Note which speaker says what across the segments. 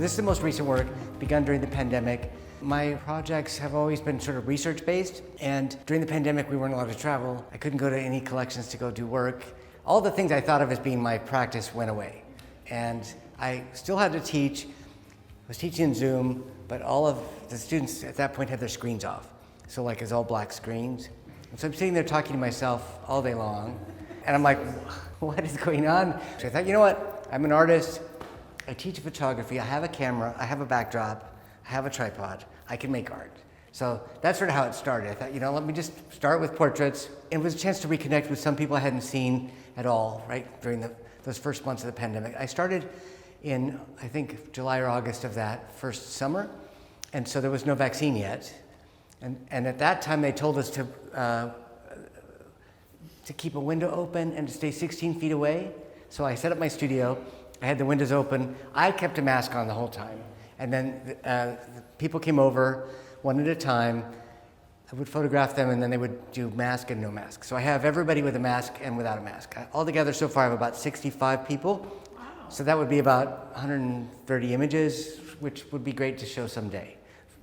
Speaker 1: So this is the most recent work, begun during the pandemic. My projects have always been sort of research-based, and during the pandemic we weren't allowed to travel. I couldn't go to any collections to go do work. All the things I thought of as being my practice went away. And I still had to teach. I was teaching in Zoom, but all of the students at that point had their screens off. So like it's all black screens. And so I'm sitting there talking to myself all day long, and I'm like, what is going on? So I thought, you know what? I'm an artist. I teach photography. I have a camera. I have a backdrop. I have a tripod. I can make art. So that's sort of how it started. I thought, let me just start with portraits. It was a chance to reconnect with some people I hadn't seen at all, right, during those first months of the pandemic. I started in, I think, July or August of that first summer, and so there was no vaccine yet. And at that time, they told us to keep a window open and to stay 16 feet away. So I set up my studio. I had the windows open. I kept a mask on the whole time. And then people came over one at a time. I would photograph them, and then they would do mask and no mask. So I have everybody with a mask and without a mask. Altogether, so far, I have about 65 people. Wow. So that would be about 130 images, which would be great to show someday.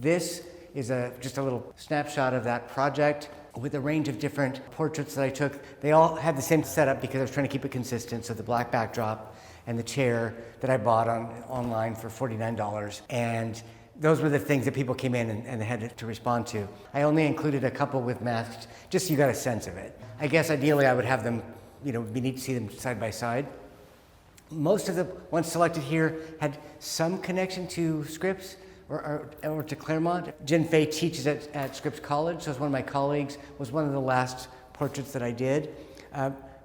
Speaker 1: This is just a little snapshot of that project with a range of different portraits that I took. They all had the same setup because I was trying to keep it consistent. So the black backdrop and the chair that I bought online for $49. And those were the things that people came in and they had to respond to. I only included a couple with masks, just so you got a sense of it. I guess ideally I would have them, it'd be neat to see them side by side. Most of the ones selected here had some connection to Scripps or to Claremont. Jen Fay teaches at Scripps College, so it's one of my colleagues, was one of the last portraits that I did.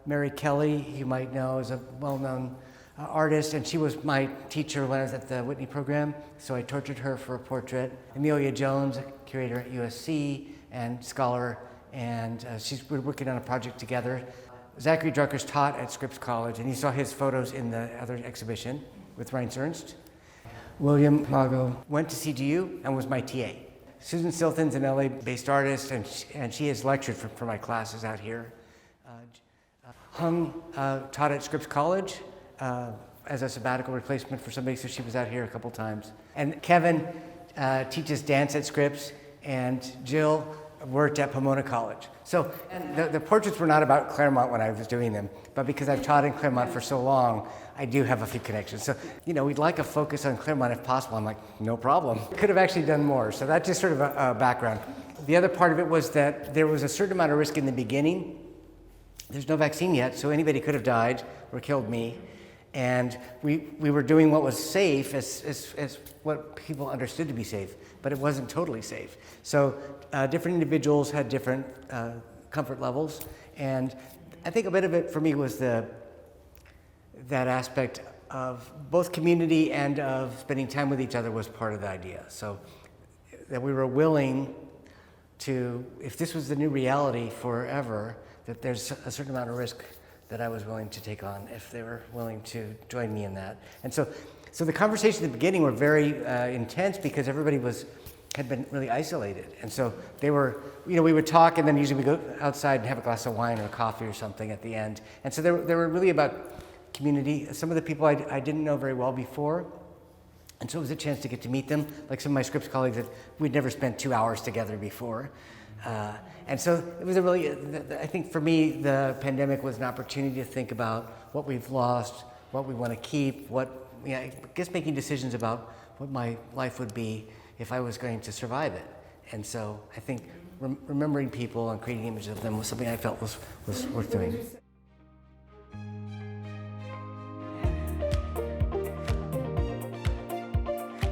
Speaker 1: Mary Kelly, you might know, is a well-known artist, and she was my teacher when I was at the Whitney program, so I tortured her for a portrait. Amelia Jones, curator at USC and scholar, and we're working on a project together. Zachary Drucker's taught at Scripps College, and you saw his photos in the other exhibition with Reince Ernst. William Mago went to CGU and was my TA. Susan Silton's an LA-based artist, and she has lectured for my classes out here. Hung taught at Scripps College as a sabbatical replacement for somebody, so she was out here a couple times. And Kevin teaches dance at Scripps, and Jill worked at Pomona College. So the portraits were not about Claremont when I was doing them, but because I've taught in Claremont for so long, I do have a few connections. So, we'd like a focus on Claremont if possible. I'm like, no problem. Could have actually done more. So that's just sort of a background. The other part of it was that there was a certain amount of risk in the beginning. There's no vaccine yet, so anybody could have died or killed me. And we were doing what was safe as what people understood to be safe, but it wasn't totally safe. So different individuals had different comfort levels. And I think a bit of it for me was that aspect of both community and of spending time with each other was part of the idea. So that we were willing to, if this was the new reality forever, that there's a certain amount of risk that I was willing to take on if they were willing to join me in that. And so the conversations at the beginning were very intense because everybody had been really isolated. And so they were, we would talk, and then usually we go outside and have a glass of wine or coffee or something at the end. And so they were really about community. Some of the people I didn't know very well before, and so it was a chance to get to meet them, like some of my Scripps colleagues that we'd never spent 2 hours together before. And so it was I think for me, the pandemic was an opportunity to think about what we've lost, what we want to keep, I guess making decisions about what my life would be if I was going to survive it. And so I think remembering people and creating images of them was something I felt was worth doing.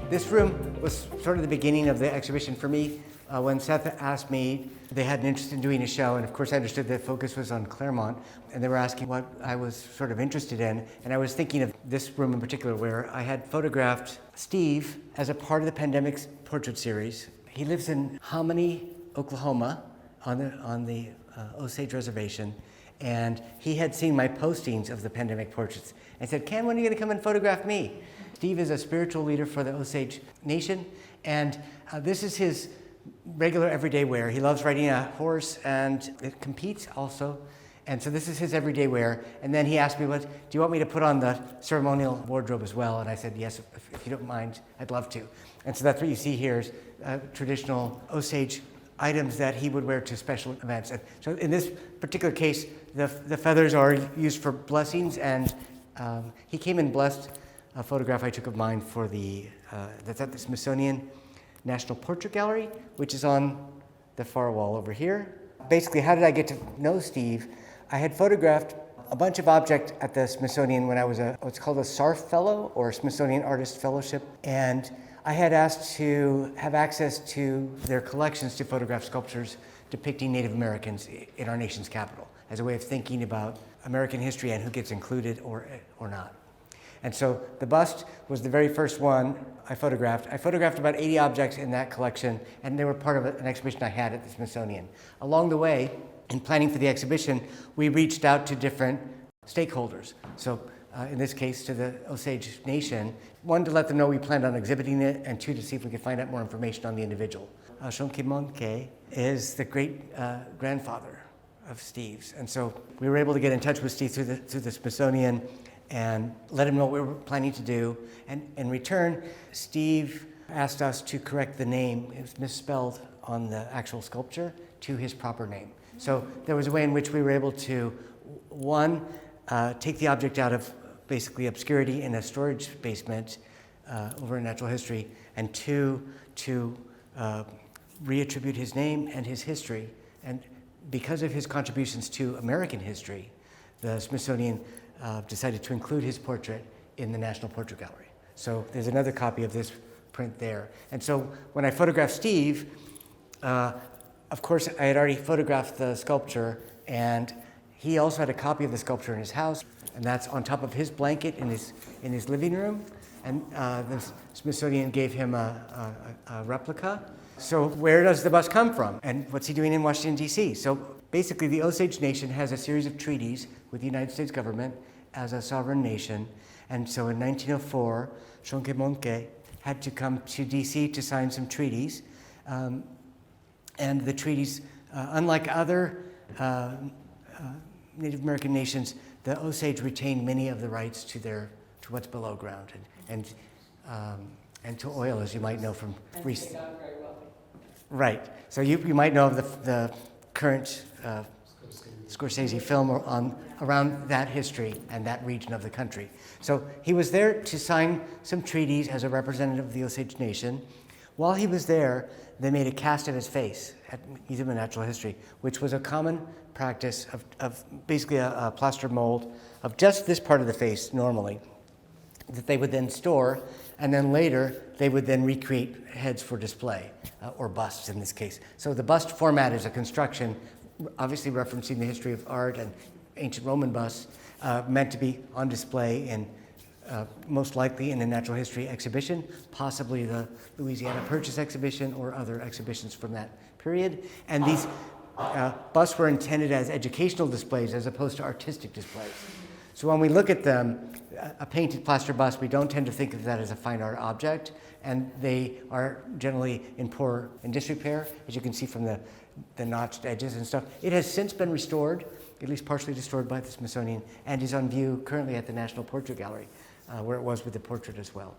Speaker 1: This room was sort of the beginning of the exhibition for me. When Seth asked me, they had an interest in doing a show, and of course I understood that focus was on Claremont, and they were asking what I was sort of interested in, and I was thinking of this room in particular where I had photographed Steve as a part of the pandemic's portrait series. He lives in Hominy, Oklahoma, on the Osage Reservation, and he had seen my postings of the pandemic portraits and said, Ken, when are you going to come and photograph me? Steve is a spiritual leader for the Osage Nation, and this is his regular everyday wear. He loves riding a horse and it competes also. And so this is his everyday wear. And then he asked me, do you want me to put on the ceremonial wardrobe as well? And I said, yes, if you don't mind, I'd love to. And so that's what you see here is traditional Osage items that he would wear to special events. And so in this particular case, the feathers are used for blessings, and he came and blessed a photograph I took of mine for that's at the Smithsonian National Portrait Gallery, which is on the far wall over here. Basically, how did I get to know Steve? I had photographed a bunch of objects at the Smithsonian when I was what's called a SARF Fellow, or Smithsonian Artist Fellowship, and I had asked to have access to their collections to photograph sculptures depicting Native Americans in our nation's capital as a way of thinking about American history and who gets included or not. And so the bust was the very first one I photographed. I photographed about 80 objects in that collection, and they were part of an exhibition I had at the Smithsonian. Along the way, in planning for the exhibition, we reached out to different stakeholders. So in this case, to the Osage Nation, one, to let them know we planned on exhibiting it, and two, to see if we could find out more information on the individual. Shonkimonke is the great grandfather of Steve's. And so we were able to get in touch with Steve through the Smithsonian and let him know what we were planning to do. And in return, Steve asked us to correct the name. It was misspelled on the actual sculpture to his proper name. So there was a way in which we were able to, one, take the object out of basically obscurity in a storage basement over in natural history, and two, to reattribute his name and his history. And because of his contributions to American history, the Smithsonian decided to include his portrait in the National Portrait Gallery. So there's another copy of this print there. And so when I photographed Steve, of course, I had already photographed the sculpture, and he also had a copy of the sculpture in his house, and that's on top of his blanket in his living room. And the Smithsonian gave him a replica. So where does the bust come from? And what's he doing in Washington, D.C.? So basically, the Osage Nation has a series of treaties with the United States government as a sovereign nation. And so in 1904, Shonkimonke had to come to D.C. to sign some treaties. And the treaties, unlike other Native American nations, the Osage retained many of the rights to what's below ground and to oil, as you might know from recent. Right. So you might know of the current Scorsese film around that history and that region of the country. So he was there to sign some treaties as a representative of the Osage Nation. While he was there, they made a cast of his face at Museum of Natural History, which was a common practice of basically a plaster mold of just this part of the face normally, that they would then store, and then later they would then recreate heads for display, or busts in this case. So the bust format is a construction, obviously referencing the history of art and ancient Roman busts, meant to be on display in most likely in a natural history exhibition, possibly the Louisiana Purchase exhibition or other exhibitions from that period. And these busts were intended as educational displays as opposed to artistic displays. So when we look at them, a painted plaster bust, we don't tend to think of that as a fine art object, and they are generally in disrepair, as you can see from the notched edges and stuff. It has since been restored, at least partially restored by the Smithsonian, and is on view currently at the National Portrait Gallery, where it was with the portrait as well.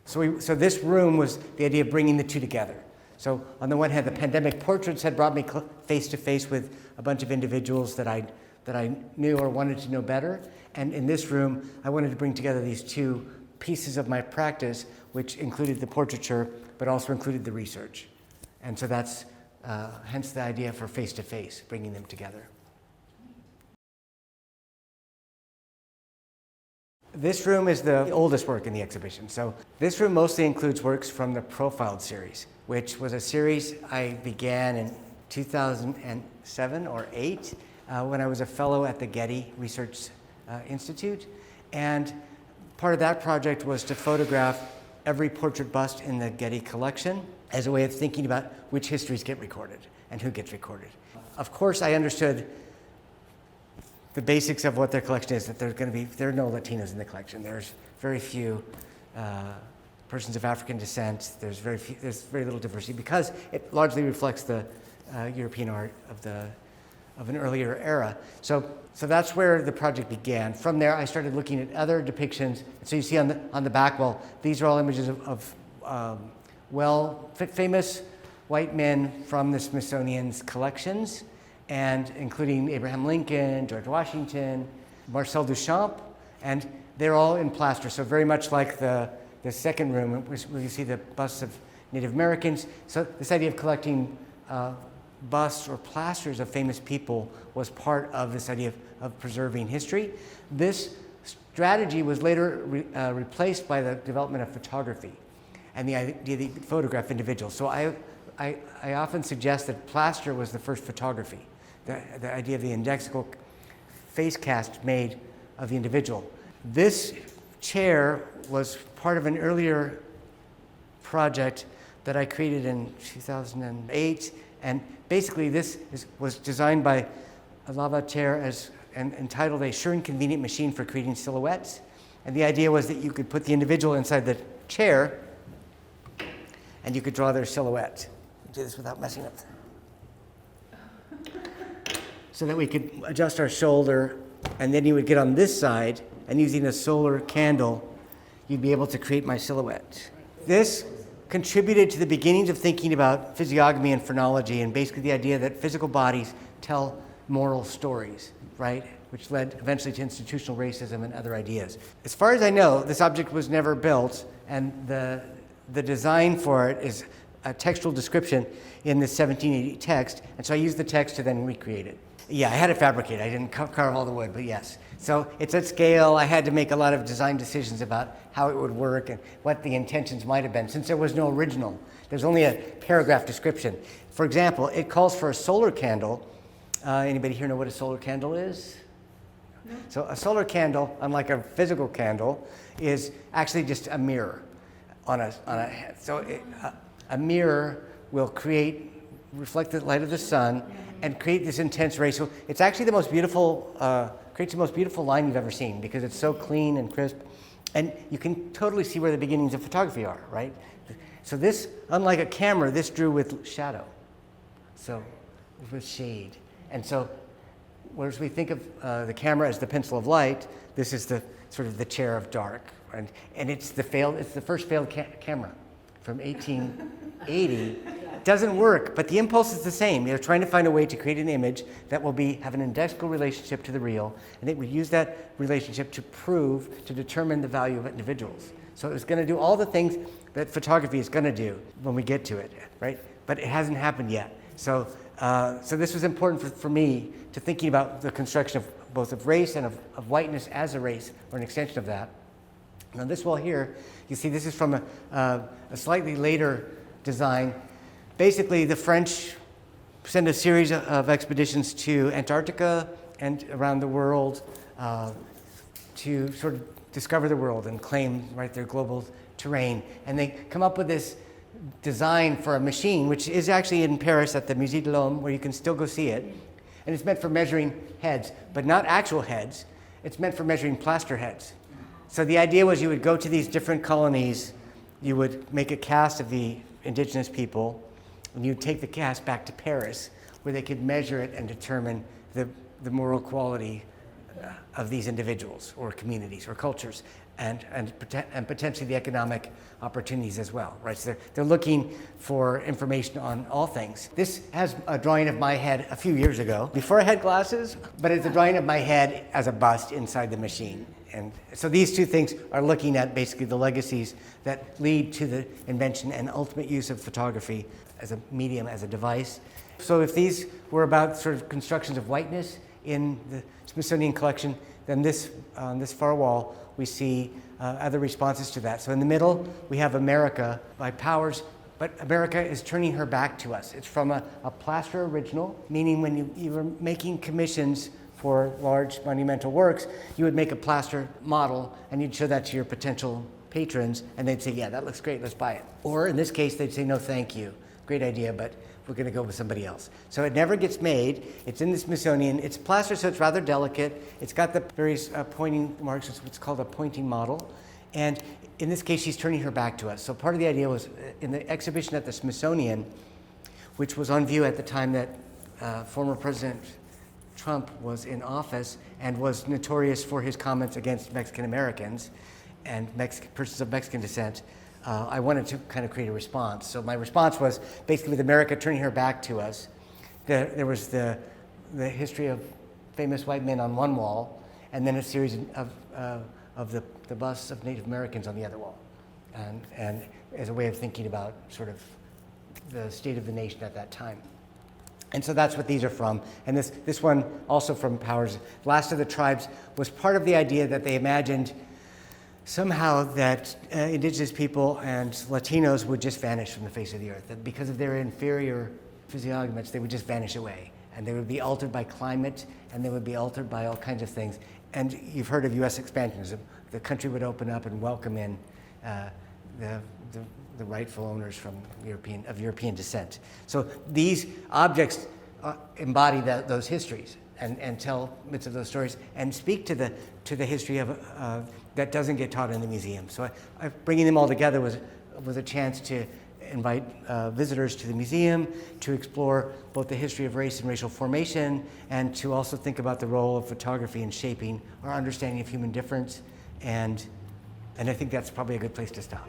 Speaker 1: So this room was the idea of bringing the two together. So on the one hand, the pandemic portraits had brought me face to face with a bunch of individuals that I knew or wanted to know better. And in this room, I wanted to bring together these two pieces of my practice, which included the portraiture, but also included the research. And so that's hence the idea for face-to-face, bringing them together. This room is the oldest work in the exhibition. So this room mostly includes works from the Profiled series, which was a series I began in 2007 or 8 when I was a fellow at the Getty Research Institute. And part of that project was to photograph every portrait bust in the Getty collection as a way of thinking about which histories get recorded and who gets recorded. Of course, I understood the basics of what their collection is, that there are no Latinos in the collection. There's very few persons of African descent. There's very little diversity because it largely reflects the European art of the of an earlier era. So that's where the project began. From there, I started looking at other depictions. So you see on the back wall, these are all images of famous white men from the Smithsonian's collections, and including Abraham Lincoln, George Washington, Marcel Duchamp, and they're all in plaster. So very much like the second room where you see the busts of Native Americans. So this idea of collecting busts or plasters of famous people was part of this idea of preserving history. This strategy was later replaced by the development of photography and the idea that you could photograph individuals. So I often suggest that plaster was the first photography, the idea of the indexical face cast made of the individual. This chair was part of an earlier project that I created in 2008, and basically this was designed by Lavater and entitled A Sure and Convenient Machine for Creating Silhouettes. And the idea was that you could put the individual inside the chair and you could draw their silhouette. Do this without messing up. So that we could adjust our shoulder, and then you would get on this side, and using a solar candle, you'd be able to create my silhouette. This contributed to the beginnings of thinking about physiognomy and phrenology, and basically the idea that physical bodies tell moral stories, right? Which led eventually to institutional racism and other ideas. As far as I know, this object was never built, and the design for it is a textual description in the 1780 text, and so I used the text to then recreate it. Yeah, I had it fabricated. I didn't carve all the wood, but yes. So it's at scale. I had to make a lot of design decisions about how it would work and what the intentions might have been, since there was no original. There's only a paragraph description. For example, it calls for a solar candle. Anybody here know what a solar candle is? No. So a solar candle, unlike a physical candle, is actually just a mirror on a head. So a mirror will reflect the light of the sun and create this intense ray. So it's actually the most beautiful, creates the most beautiful line you've ever seen because it's so clean and crisp. And you can totally see where the beginnings of photography are, right? So this, unlike a camera, this drew with shadow. So with shade. And so whereas we think of the camera as the pencil of light, this is the sort of the chair of dark. And it's the first failed camera from 1880. Doesn't work, but the impulse is the same. They're trying to find a way to create an image that will have an indexical relationship to the real, and they would use that relationship to determine the value of individuals. So it was going to do all the things that photography is going to do when we get to it, right? But it hasn't happened yet. So this was important for me to thinking about the construction of both of race and of whiteness as a race, or an extension of that. Now this wall here, you see this is from a slightly later design. Basically, the French sent a series of expeditions to Antarctica and around the world to sort of discover the world and claim their global terrain. And they come up with this design for a machine, which is actually in Paris at the Musée de l'Homme, where you can still go see it. And it's meant for measuring heads, but not actual heads. It's meant for measuring plaster heads. So the idea was you would go to these different colonies, you would make a cast of the indigenous people, and you'd take the cast back to Paris, where they could measure it and determine the moral quality of these individuals or communities or cultures, and potentially the economic opportunities as well, right? So they're looking for information on all things. This has a drawing of my head a few years ago, before I had glasses, but it's a drawing of my head as a bust inside the machine. And so these two things are looking at basically the legacies that lead to the invention and ultimate use of photography as a medium, as a device. So if these were about sort of constructions of whiteness in the Smithsonian collection, then on this far wall, we see other responses to that. So in the middle, we have America by Powers, but America is turning her back to us. It's from a plaster original, meaning when you were making commissions for large monumental works, you would make a plaster model and you'd show that to your potential patrons, and they'd say, yeah, that looks great, let's buy it. Or in this case, they'd say, no, thank you. Great idea, but we're going to go with somebody else. So it never gets made. It's in the Smithsonian. It's plaster, so it's rather delicate. It's got the various pointing marks. It's what's called a pointing model. And in this case, she's turning her back to us. So part of the idea was in the exhibition at the Smithsonian, which was on view at the time that former President Trump was in office and was notorious for his comments against Mexican Americans and persons of Mexican descent, I wanted to kind of create a response. So my response was basically with America turning her back to us. There was the history of famous white men on one wall, and then a series of the busts of Native Americans on the other wall, and as a way of thinking about sort of the state of the nation at that time. And so that's what these are from. And this one also from Powers. Last of the Tribes was part of the idea that they imagined somehow that indigenous people and Latinos would just vanish from the face of the earth, that because of their inferior physiognomies, they would just vanish away. And they would be altered by climate, and they would be altered by all kinds of things. And you've heard of U.S. expansionism. The country would open up and welcome in the rightful owners from European descent. So these objects embody those histories and tell bits of those stories and speak to the history of that doesn't get taught in the museum. So bringing them all together was a chance to invite visitors to the museum to explore both the history of race and racial formation, and to also think about the role of photography in shaping our understanding of human difference. And I think that's probably a good place to stop.